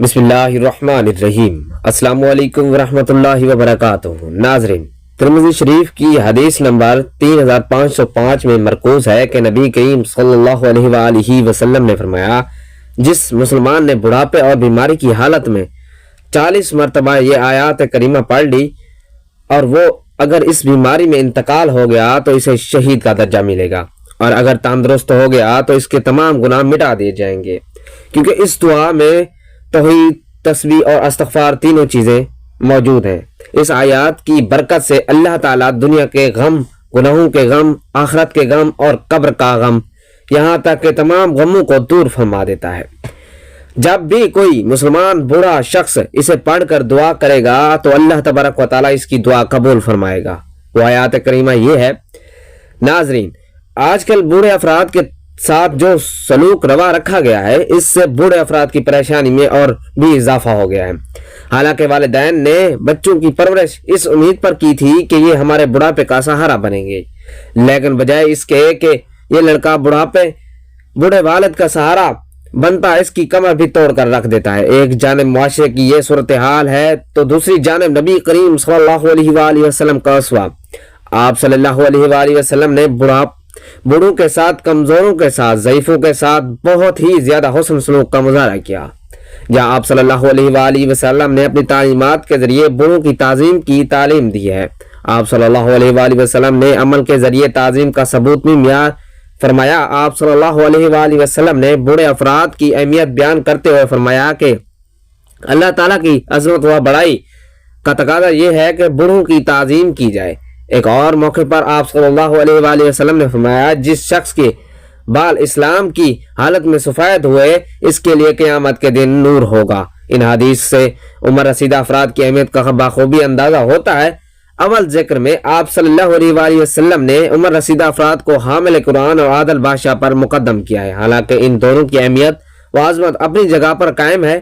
بسم اللہ الرحمن الرحیم۔ السلام علیکم ورحمۃ اللہ وبرکاتہ۔ ناظرین، ترمذی شریف کی حدیث نمبر 3505 میں مرکوز ہے کہ نبی کریم صلی اللہ علیہ وآلہ وسلم نے فرمایا، جس مسلمان نے بڑھاپے اور بیماری کی حالت میں 40 مرتبہ یہ آیات کریمہ پڑھ لی اور وہ اگر اس بیماری میں انتقال ہو گیا تو اسے شہید کا درجہ ملے گا، اور اگر تندرست ہو گیا تو اس کے تمام گناہ مٹا دیے جائیں گے، کیونکہ اس دعا میں توحید، تسبیح اور استغفار تینوں چیزیں موجود ہیں۔ اس آیات کی برکت سے اللہ تعالیٰ دنیا کے غم، گناہوں کے غم، آخرت کے غم اور قبر کا غم، یہاں تک کہ تمام غموں کو دور فرما دیتا ہے۔ جب بھی کوئی مسلمان بوڑھا شخص اسے پڑھ کر دعا کرے گا تو اللہ تبارک و تعالیٰ اس کی دعا قبول فرمائے گا۔ وہ آیات کریمہ یہ ہے۔ ناظرین، آج کل بوڑھے افراد کے ساتھ جو سلوک روا رکھا گیا ہے، اس سے بوڑھے افراد کی پریشانی میں اور بھی اضافہ ہو گیا ہے۔ حالانکہ والدین نے بچوں کی پرورش اس امید پر کی تھی کہ یہ ہمارے بڑھاپے کا سہارا بنیں گے، لیکن بجائے اس کے کہ یہ لڑکا بوڑھے والد کا سہارا بنتا، اس کی کمر بھی توڑ کر رکھ دیتا ہے۔ ایک جانب معاشرے کی یہ صورتحال ہے تو دوسری جانب نبی کریم صلی اللہ علیہ وآلہ وسلم کا اسوہ۔ آپ صلی اللہ علیہ وآلہ وسلم نے بوڑھوں کے ساتھ، کمزوروں کے ساتھ، ضعیفوں کے ساتھ بہت ہی زیادہ حسن سلوک کا مظاہرہ کیا۔ جہاں آپ صلی اللہ علیہ وآلہ وسلم نے اپنی تعلیمات کے ذریعے بوڑھوں کی تعظیم کی تعلیم دی ہے، آپ صلی اللہ علیہ وآلہ وسلم نے عمل کے ذریعے تعظیم کا ثبوت بھی معیار فرمایا۔ آپ صلی اللہ علیہ وآلہ وسلم نے بوڑھے افراد کی اہمیت بیان کرتے ہوئے فرمایا کہ اللہ تعالیٰ کی عظمت و بڑائی کا تقاضا یہ ہے کہ بوڑھوں کی تعظیم کی جائے۔ ایک اور موقع پر آپ صلی اللہ علیہ وآلہ وسلم نے فرمایا، جس شخص کے بال اسلام کی حالت میں سفید ہوئے، اس کے لیے قیامت کے دن نور ہوگا۔ ان حدیث سے عمر رسیدہ افراد کی اہمیت کا بخوبی اندازہ ہوتا ہے۔ اول ذکر میں آپ صلی اللہ علیہ وآلہ وسلم نے عمر رسیدہ افراد کو حامل قرآن اور عادل بادشاہ پر مقدم کیا ہے۔ حالانکہ ان دونوں کی اہمیت و عظمت اپنی جگہ پر قائم ہے،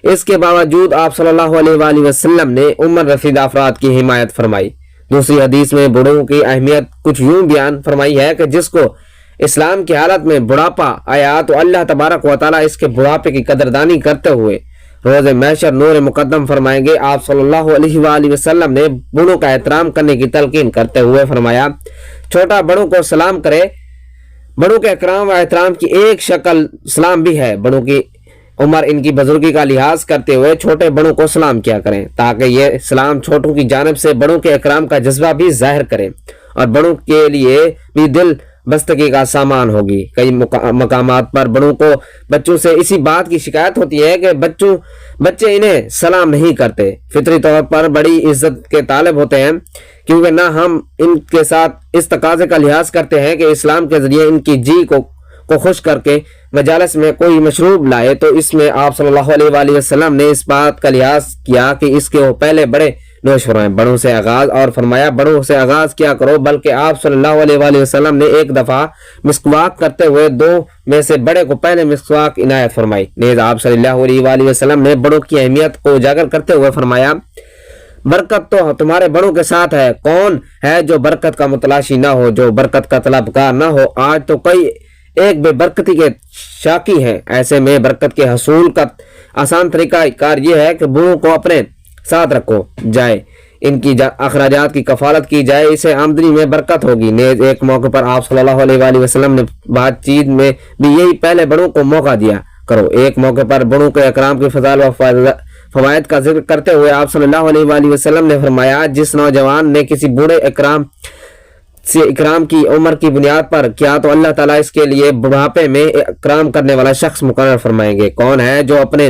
اس کے باوجود آپ صلی اللہ علیہ وآلہ وسلم نے عمر رسیدہ افراد کی حمایت فرمائی۔ دوسری حدیث میں بوڑھوں کی اہمیت کچھ یوں بیان فرمائی ہے کہ جس کو اسلام کی حالت میں بڑھاپا آیا تو اللہ تبارک و تعالیٰ اس کے بڑھاپے کی قدردانی کرتے ہوئے روز محشر نور مقدم فرمائیں گے۔ آپ صلی اللہ علیہ وآلہ وسلم نے بوڑھوں کا احترام کرنے کی تلقین کرتے ہوئے فرمایا، چھوٹا بڑوں کو سلام کرے۔ بڑوں کے اکرام و احترام کی ایک شکل سلام بھی ہے۔ بڑوں کی عمر، ان کی بزرگی کا لحاظ کرتے ہوئے چھوٹے بڑوں کو سلام کیا کریں، تاکہ یہ سلام چھوٹوں کی جانب سے بڑوں کے اکرام کا جذبہ بھی ظاہر کرے اور بڑوں کے لیے بھی دل بستگی کا سامان ہوگی۔ کئی مقامات پر بڑوں کو بچوں سے اسی بات کی شکایت ہوتی ہے کہ بچے انہیں سلام نہیں کرتے۔ فطری طور پر بڑی عزت کے طالب ہوتے ہیں، کیونکہ نہ ہم ان کے ساتھ اس تقاضے کا لحاظ کرتے ہیں کہ اسلام کے ذریعے ان کی جی کو خوش کر کے مجالس میں کوئی مشروب لائے، تو اس میں آپ صلی اللہ علیہ وآلہ وسلم نے اس بات کا لحاظ کیا کہ اس کے وہ پہلے بڑے نوش فرمائیں، بڑوں سے آغاز، اور فرمایا بڑوں سے آغاز کیا کرو، بلکہ آپ صلی اللہ علیہ وآلہ وسلم نے ایک دفعہ مسواک کرتے ہوئے دو میں سے بڑے کو پہلے مسواک عنایت فرمائی۔ نیز آپ صلی اللہ علیہ وآلہ وسلم نے بڑوں کی اہمیت کو اجاگر کرتے ہوئے فرمایا، برکت تو تمہارے بڑوں کے ساتھ ہے، کون ہے جو برکت کا متلاشی نہ ہو، جو برکت کا طلبگار نہ ہو؟ آج تو کئی ایک بے برکتی کے شاکی ہیں۔ ایسے میں برکت کے حصول کا آسان طریقہ کار یہ ہے کہ بوڑھوں کو اپنے ساتھ رکھو جائے، ان کی اخراجات کی کفالت کی جائے، اسے آمدنی میں برکت ہوگی۔ نیز ایک موقع پر آپ صلی اللہ علیہ وآلہ وسلم نے بات چیت میں بھی یہی پہلے بڑوں کو موقع دیا کرو۔ ایک موقع پر بڑوں کے اکرام کی فضائل و فوائد کا ذکر کرتے ہوئے آپ صلی اللہ علیہ وآلہ وسلم نے فرمایا، جس نوجوان نے کسی بوڑھے اکرام کی عمر کی بنیاد پر کیا تو اللہ تعالیٰ اس کے لیے بڑھاپے میں اکرام کرنے والا شخص مقرر فرمائیں گے۔ کون ہے جو اپنے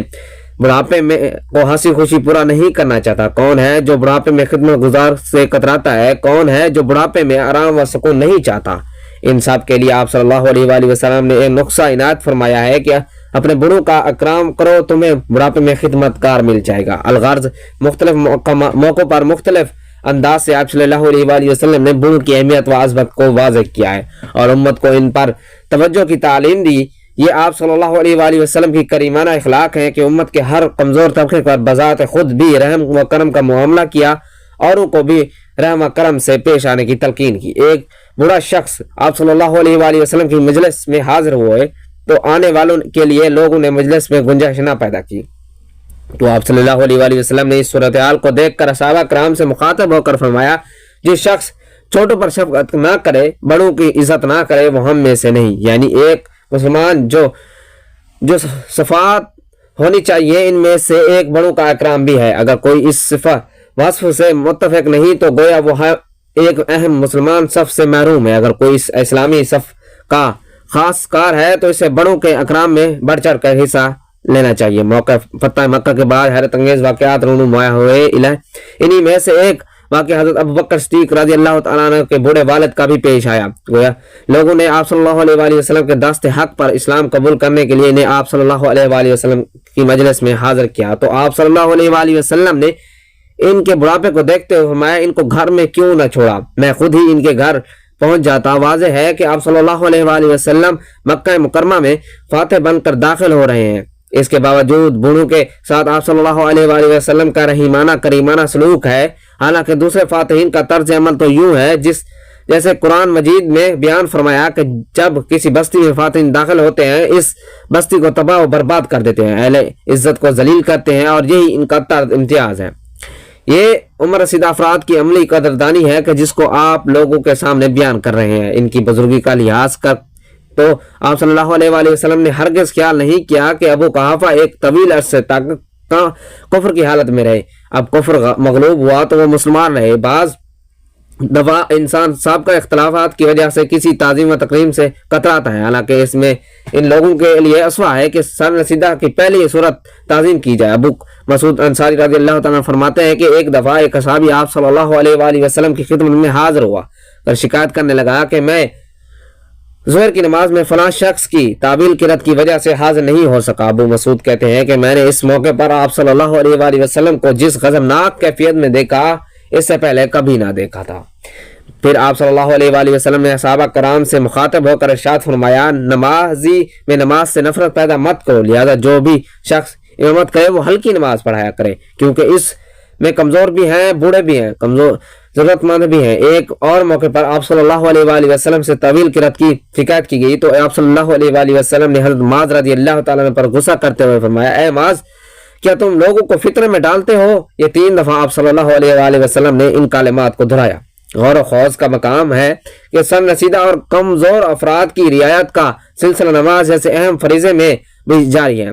بڑھاپے میں کو ہنسی خوشی پورا نہیں کرنا چاہتا؟ کون ہے جو بڑھاپے میں خدمت گزار سے کتراتا ہے؟ کون ہے جو بڑھاپے میں آرام و سکون نہیں چاہتا؟ ان سب کے لیے آپ صلی اللہ علیہ وآلہ وسلم نے ایک نسخہ عنایت فرمایا ہے کہ اپنے بڑوں کا اکرام کرو، تمہیں بڑھاپے میں خدمت کار مل جائے گا۔ الغرض مختلف موقعوں پر مختلف انداز سے آپ صلی اللہ علیہ وآلہ وسلم نے بوڑھوں کی اہمیت و عظمت کو واضح کیا ہے اور امت کو ان پر توجہ کی تعلیم دی۔ یہ آپ صلی اللہ علیہ وآلہ وسلم کی کریمانہ اخلاق ہے کہ امت کے ہر کمزور طبقے پر بذات خود بھی رحم و کرم کا معاملہ کیا، اوروں کو بھی رحم و کرم سے پیش آنے کی تلقین کی۔ ایک بوڑھا شخص آپ صلی اللہ علیہ وآلہ وسلم کی مجلس میں حاضر ہوئے تو آنے والوں کے لیے لوگوں نے مجلس میں گنجائش نہ پیدا کی۔ تو آپ صلی اللہ علیہ وسلم نے اس صورتحال کو دیکھ کر صحابہ کرام سے مخاطب ہو کر فرمایا، جو شخص چھوٹوں پر شفقت نہ کرے، بڑوں کی عزت نہ کرے، وہ ہم میں سے نہیں۔ یعنی ایک مسلمان جو صفات ہونی چاہیے، ان میں سے ایک بڑوں کا اکرام بھی ہے۔ اگر کوئی اس وصف سے متفق نہیں تو گویا وہ ایک اہم مسلمان صف سے محروم ہے۔ اگر کوئی اس اسلامی صف کا خاص کار ہے تو اسے بڑوں کے اکرام میں بڑھ چڑھ کر حصہ لینا چاہیے۔ موقع فتح مکہ کے بعد حیرت انگیز واقعات رونما ہوئے، انہی میں سے ایک واقعہ حضرت ابوبکر صدیق رضی اللہ تعالیٰ عنہ کے بوڑھے والد کا بھی پیش آیا۔ گویا لوگوں نے آپ صلی اللہ علیہ وسلم کے دست حق پر اسلام قبول کرنے کے لیے انہیں آپ صلی اللہ علیہ وسلم کی مجلس میں حاضر کیا، تو آپ صلی اللہ علیہ وسلم نے ان کے بڑھاپے کو دیکھتے ہوئے فرمایا، ان کو گھر میں کیوں نہ چھوڑا، میں خود ہی ان کے گھر پہنچ جاتا۔ واضح ہے کہ آپ صلی اللہ علیہ وسلم مکہ مکرمہ میں فاتح بن کر داخل ہو رہے ہیں۔ اس کے باوجود بوڑھوں کے ساتھ آپ صلی اللہ علیہ وسلم کا رحیمانہ کریمانہ سلوک ہے۔ حالانکہ دوسرے فاتحین کا طرز عمل تو یوں ہے جیسے قرآن مجید میں بیان فرمایا کہ جب کسی بستی میں فاتحین داخل ہوتے ہیں، اس بستی کو تباہ و برباد کر دیتے ہیں، اہل عزت کو ذلیل کرتے ہیں، اور یہی ان کا طرز امتیاز ہے۔ یہ عمر رسیدہ افراد کی عملی قدردانی ہے کہ جس کو آپ لوگوں کے سامنے بیان کر رہے ہیں۔ ان کی بزرگی کا لحاظ کر تو آپ صلی اللہ علیہ وسلم نے ہرگز خیال نہیں کیا کہ ابو قحافہ ایک طویل عرصے تک کفر کی حالت میں رہے۔ اب کفر مغلوب ہوا تو وہ مسلمان رہے۔ بعض دفعہ انسان سابقہ اختلافات کی وجہ سے کسی تعظیم و تکریم سے کتراتا ہے، حالانکہ اس میں ان لوگوں کے لیے اسوا ہے کہ سر رسیدہ کی پہلی صورت تعظیم کی جائے۔ ابو مسعود انصاری رضی اللہ تعالیٰ فرماتے ہیں کہ ایک دفعہ ایک صحابی آپ صلی اللہ علیہ وسلم کی خدمت میں حاضر ہوا اور شکایت کرنے لگا کہ میں ظہر کی نماز میں فلاں شخص کی تعویل کی رد کی وجہ سے حاضر نہیں ہو سکا۔ ابو مسعود کہتے ہیں کہ میں نے اس موقع پر آپ صلی اللہ علیہ وسلم کو جس غضبناک کیفیت میں دیکھا، اس سے پہلے کبھی نہ دیکھا تھا۔ پھر آپ صلی اللہ علیہ وسلم نے صحابہ کرام سے مخاطب ہو کر ارشاد فرمایا، نمازی میں نماز سے نفرت پیدا مت کرو، لہذا جو بھی شخص امامت کرے وہ ہلکی نماز پڑھایا کرے، کیونکہ اس میں کمزور بھی ہیں، بوڑھے بھی ہیں، ضرورت مند بھی ہیں۔ ایک اور موقع پر آپ صلی اللہ علیہ وسلم سے طویل قرات کی شکایت کی گئی تو آپ صلی اللہ علیہ وسلم نے حضرت معاذ رضی اللہ تعالیٰ پر غصہ کرتے ہوئے فرمایا، اے معاذ، کیا تم لوگوں کو فتنے میں ڈالتے ہو؟ یہ 3 دفعہ آپ صلی اللہ علیہ وسلم نے ان کلمات کو دہرایا۔ غور و خوض کا مقام ہے کہ سن رسیدہ اور کمزور افراد کی رعایت کا سلسلہ نماز جیسے اہم فریضے میں بھی جاری ہے۔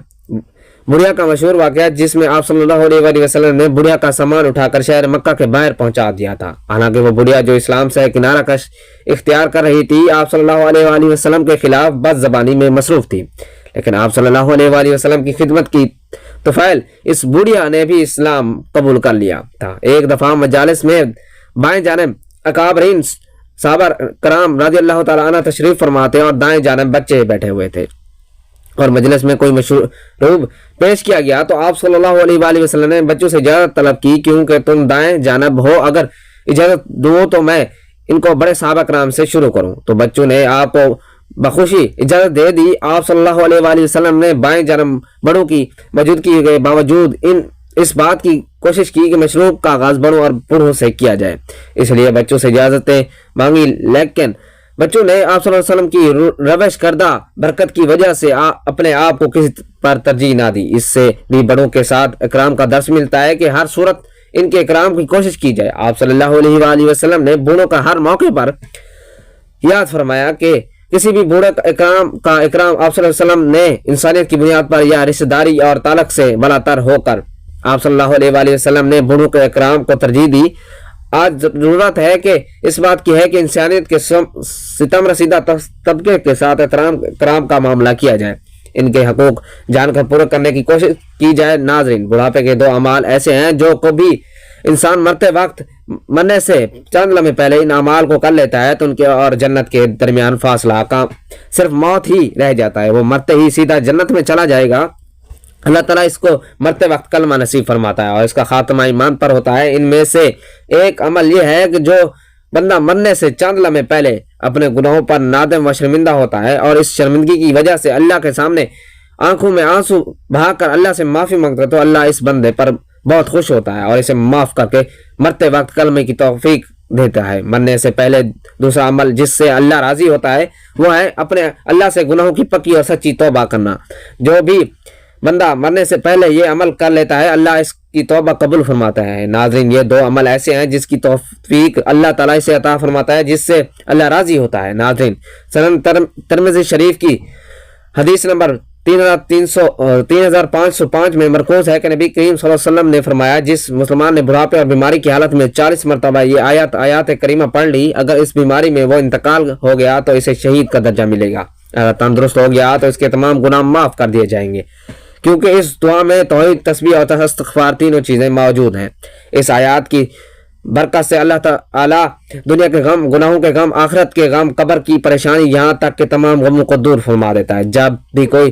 بڑھیا کا مشہور واقعہ جس میں آپ صلی اللہ علیہ وسلم نے بڑھیا کا سامان اٹھا کر شہر مکہ کے باہر پہنچا دیا تھا، حالانکہ وہ بڑھیا جو اسلام سے کنارہ کش اختیار کر رہی تھی، آپ صلی اللہ علیہ وسلم کے خلاف بد زبانی میں مصروف تھی، لیکن آپ صلی اللہ علیہ وسلم کی خدمت کی طفیل اس بڑھیا نے بھی اسلام قبول کر لیا تھا۔ ایک دفعہ مجالس میں بائیں جانب اکابرین صحابہ کرام رضی اللہ تعالیٰ عنہ تشریف فرماتے اور دائیں جانب بچے بیٹھے ہوئے تھے، اور مجلس میں کوئی مشروب پیش کیا گیا تو آپ صلی اللہ علیہ وسلم نے بچوں سے اجازت طلب کی، کیونکہ تم دائیں جانب ہو، اگر اجازت دو تو میں ان کو بڑے صحابہ کرام سے شروع کروں۔ تو بچوں نے آپ کو بخوشی اجازت دے دی۔ آپ صلی اللہ علیہ وسلم نے بائیں جانب بڑوں کی موجودگی کے باوجود اس بات کی کوشش کی کہ مشروب کا آغاز بڑوں اور بوڑھوں سے کیا جائے، اس لیے بچوں سے اجازتیں مانگی، لیکن بچوں نے آپ صلی اللہ علیہ وسلم کی روش کردہ برکت کی وجہ سے اپنے آپ کو کسی پر ترجیح نہ دی۔ اس سے بھی بڑوں کے ساتھ اکرام کا درس ملتا ہے کہ ہر صورت ان کے اکرام کی کوشش کی جائے۔ آپ صلی اللہ علیہ وسلم نے بوڑھوں کا ہر موقع پر یاد فرمایا کہ کسی بھی بوڑھے کا اکرام آپ صلی اللہ علیہ وسلم نے انسانیت کی بنیاد پر یا رشتہ داری اور تعلق سے بلا تر ہو کر آپ صلی اللہ علیہ وسلم نے بوڑھوں کے اکرام کو ترجیح دی۔ آج ضرورت ہے کہ اس بات کی ہے کہ انسانیت کے ستم رسیدہ طبقے کے ساتھ اکرام کا معاملہ کیا جائے، ان کے حقوق جان کر پورا کرنے کی کوشش کی جائے۔ ناظرین، بڑھاپے کے 2 اعمال ایسے ہیں جو کبھی انسان مرتے وقت مرنے سے چند لمحے پہلے ان اعمال کو کر لیتا ہے تو ان کے اور جنت کے درمیان فاصلہ صرف موت ہی رہ جاتا ہے، وہ مرتے ہی سیدھا جنت میں چلا جائے گا۔ اللہ تعالیٰ اس کو مرتے وقت کلمہ نصیب فرماتا ہے اور اس کا خاتمہ ایمان پر ہوتا ہے۔ ان میں سے ایک عمل یہ ہے کہ جو بندہ مرنے سے چند لمحے پہلے اپنے گناہوں پر نادم و شرمندہ ہوتا ہے اور اس شرمندگی کی وجہ سے اللہ کے سامنے آنکھوں میں آنسو بہا کر اللہ سے معافی مانگتا ہے تو اللہ اس بندے پر بہت خوش ہوتا ہے اور اسے معاف کر کے مرتے وقت کلمے کی توفیق دیتا ہے۔ مرنے سے پہلے دوسرا عمل جس سے اللہ راضی ہوتا ہے وہ ہے اپنے اللہ سے گناہوں کی پکی اور سچی توبہ کرنا۔ جو بھی بندہ مرنے سے پہلے یہ عمل کر لیتا ہے اللہ اس کی توبہ قبول فرماتا ہے۔ ناظرین یہ 2 عمل ایسے ہیں جس کی توفیق اللہ تعالیٰ سے عطا فرماتا ہے، جس سے اللہ راضی ہوتا ہے۔ ناظرین سنن ترمذی شریف کی حدیث نمبر 3505 میں مرکوز ہے کہ نبی کریم صلی اللہ علیہ وسلم نے فرمایا جس مسلمان نے بڑھاپے اور بیماری کی حالت میں 40 مرتبہ یہ آیات کریمہ پڑھ لی، اگر اس بیماری میں وہ انتقال ہو گیا تو اسے شہید کا درجہ ملے گا، اگر تندرست ہو گیا تو اس کے تمام گناہ معاف کر دیے جائیں گے، کیونکہ اس دعا میں توحید، تسبیح اور استغفار تینوں چیزیں موجود ہیں۔ اس آیات کی برکت سے اللہ تعالیٰ دنیا کے غم، گناہوں کے غم، آخرت کے غم، قبر کی پریشانی، یہاں تک کہ تمام غموں کو دور فرما دیتا ہے۔ جب بھی کوئی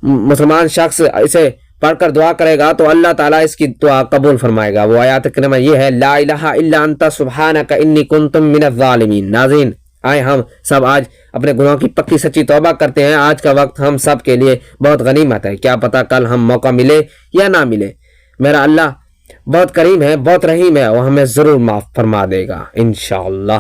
مسلمان شخص اسے پڑھ کر دعا کرے گا تو اللہ تعالیٰ اس کی دعا قبول فرمائے گا۔ وہ آیات کریمہ یہ ہے لا الہ الا انت سبحانک انی کنت من الظالمین۔ ناظرین آئے ہم سب آج اپنے گناہوں کی پکی سچی توبہ کرتے ہیں۔ آج کا وقت ہم سب کے لیے بہت غنیمت ہے، کیا پتہ کل ہم موقع ملے یا نہ ملے۔ میرا اللہ بہت کریم ہے، بہت رحیم ہے، وہ ہمیں ضرور معاف فرما دے گا انشاءاللہ۔